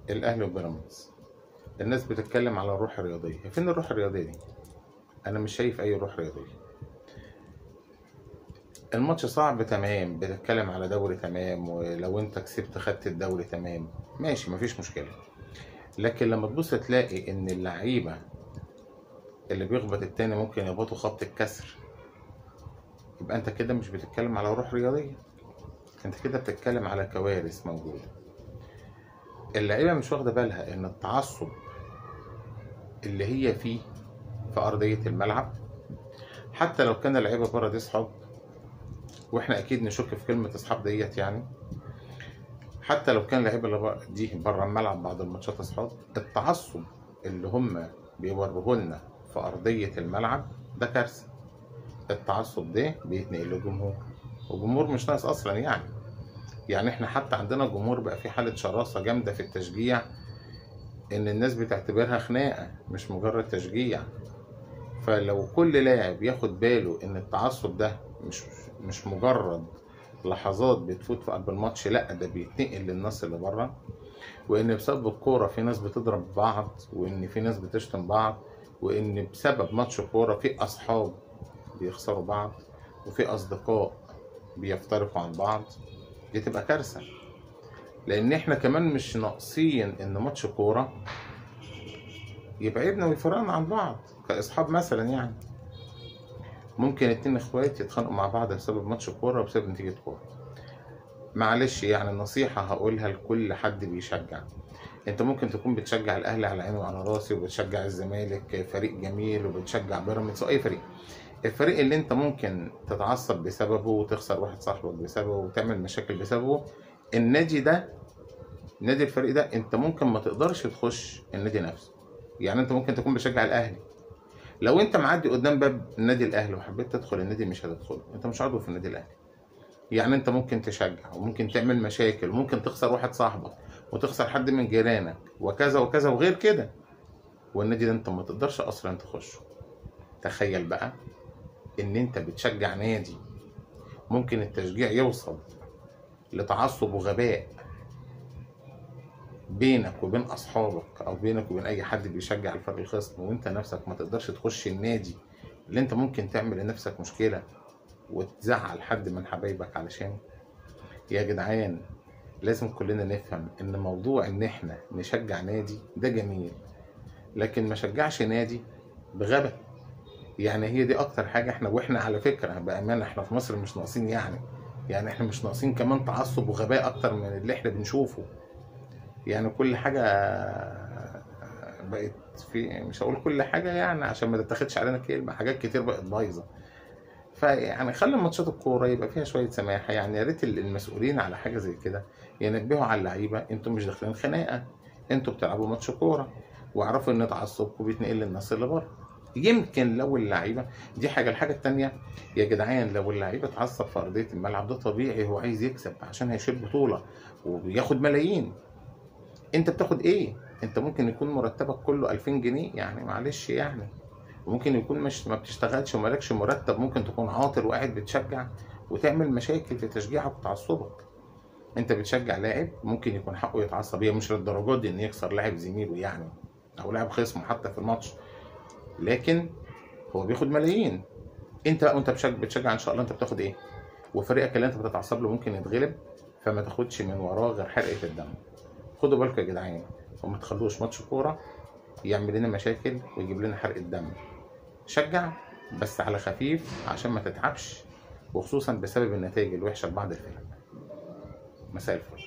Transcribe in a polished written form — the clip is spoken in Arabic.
الاهلي وبيراميدز. الناس بتتكلم على الروح الرياضيه، فين الروح الرياضيه دي؟ انا مش شايف اي روح رياضيه. الماتش صعب تمام، بتتكلم على دوري تمام، ولو انت كسبت خدت الدوري تمام ماشي مفيش مشكله. لكن لما تبص تلاقي ان اللعيبه اللي بيخبط التاني ممكن يخبطوا خبط الكسر، يبقى انت كده مش بتتكلم على روح رياضيه، انت كده بتتكلم على كوارث موجوده. اللعيبه مش واخده بالها ان التعصب اللي هي فيه في ارضيه الملعب، حتى لو كان اللعيبه بره دي اصحاب، واحنا اكيد نشك في كلمه اصحاب ديت يعني، حتى لو كان اللعيبه دي بره الملعب بعد الماتشات اصحاب، التعصب اللي هم بيوروه لنا في ارضيه الملعب ده كارثه. التعصب ده بيتنقل للجمهور، والجمهور مش ناقص اصلا يعني احنا حتى عندنا الجمهور بقى في حاله شراسه جامده في التشجيع، ان الناس بتعتبرها خناقه مش مجرد تشجيع. فلو كل لاعب ياخد باله ان التعصب ده مش مجرد لحظات بتفوت في قلب الماتش، لا ده بيتنقل للناس اللي بره، وان بسبب الكوره في ناس بتضرب بعض، وان في ناس بتشتم بعض، وان بسبب ماتش كوره في اصحاب بيخسروا بعض، وفي اصدقاء بيفترقوا عن بعض، دي تبقى كارثه. لان احنا كمان مش ناقصين ان ماتش كوره يبعدنا ويفرقنا عن بعض كاصحاب مثلا يعني. ممكن اتنين اخوات يتخانقوا مع بعض بسبب ماتش كوره وبسبب نتيجه كوره. معلش يعني نصيحه هقولها لكل حد بيشجع، انت ممكن تكون بتشجع الاهلي على عيني وعلى راسي، وبتشجع الزمالك فريق جميل، وبتشجع بيراميدز واي فريق. الفريق اللي انت ممكن تتعصب بسببه وتخسر واحد صاحبك بسببه وتعمل مشاكل بسببه، النادي ده، نادي الفريق ده، انت ممكن ما تقدرش تخش النادي نفسه. يعني انت ممكن تكون بتشجع الاهلي، لو انت معدي قدام باب النادي الاهلي وحبيت تدخل النادي مش هتدخله، انت مش عضو في النادي الاهلي. يعني انت ممكن تشجع وممكن تعمل مشاكل وممكن تخسر واحد صاحبك وتخسر حد من جيرانك وكذا وكذا وغير كده، والنادي ده انت ما تقدرش اصلا تخشه. تخيل بقى ان انت بتشجع نادي ممكن التشجيع يوصل لتعصب وغباء بينك وبين اصحابك، او بينك وبين اي حد بيشجع الفريق الخصم، وانت نفسك ما تقدرش تخش النادي اللي انت ممكن تعمل لنفسك مشكلة وتزعل حد من حبايبك علشان. يا جدعان لازم كلنا نفهم ان موضوع ان احنا نشجع نادي ده جميل، لكن ما شجعش نادي بغباء. يعني هي دي اكتر حاجة احنا، واحنا على فكرة بأمانة احنا في مصر مش ناقصين يعني احنا مش ناقصين كمان تعصب وغباء اكتر من اللي احنا بنشوفه. يعني كل حاجة بقت في، مش هقول كل حاجة يعني عشان ما تتاخدش علينا كلمة، حاجات كتير بقت بايظة. فيعني خلي ماتشات الكوره يبقى فيها شويه سماحه، يعني يا ريت المسؤولين على حاجه زي كده ينبهوا على اللعيبه، انتوا مش داخلين خناقه، انتوا بتلعبوا ماتش كوره، واعرفوا ان تعصبكم بيتنقل للناس اللي بره. يمكن لو اللعيبه دي حاجه، الحاجه التانيه يا جدعان، لو اللعيبه اتعصب في ارضيه الملعب ده طبيعي، هو عايز يكسب عشان هيشيل بطوله وبياخد ملايين. انت بتاخد ايه؟ انت ممكن يكون مرتبك كله 2000 جنيه، يعني معلش يعني، وممكن يكون مش ما بتشتغلش ومالكش مرتب، ممكن تكون عاطل وقاعد بتشجع وتعمل مشاكل في تشجيعك وتعصبك. انت بتشجع لاعب ممكن يكون حقه يتعصب، هي مش للدرجات دي ان يكسر لاعب زميله يعني، او لاعب خصمه حتى في الماتش، لكن هو بياخد ملايين. انت لا، وانت بتشجع ان شاء الله انت بتاخد ايه؟ وفريقك اللي انت بتتعصب له ممكن يتغلب، فما تاخدش من وراه غير حرقه الدم. خدوا بالكم يا جدعان، وما تخلوش ماتش كوره يعمل لنا مشاكل ويجيب لنا حرقه دم. شجع بس على خفيف عشان ما تتعبش، وخصوصا بسبب النتائج الوحشه لبعض الفرق. مساء الفل.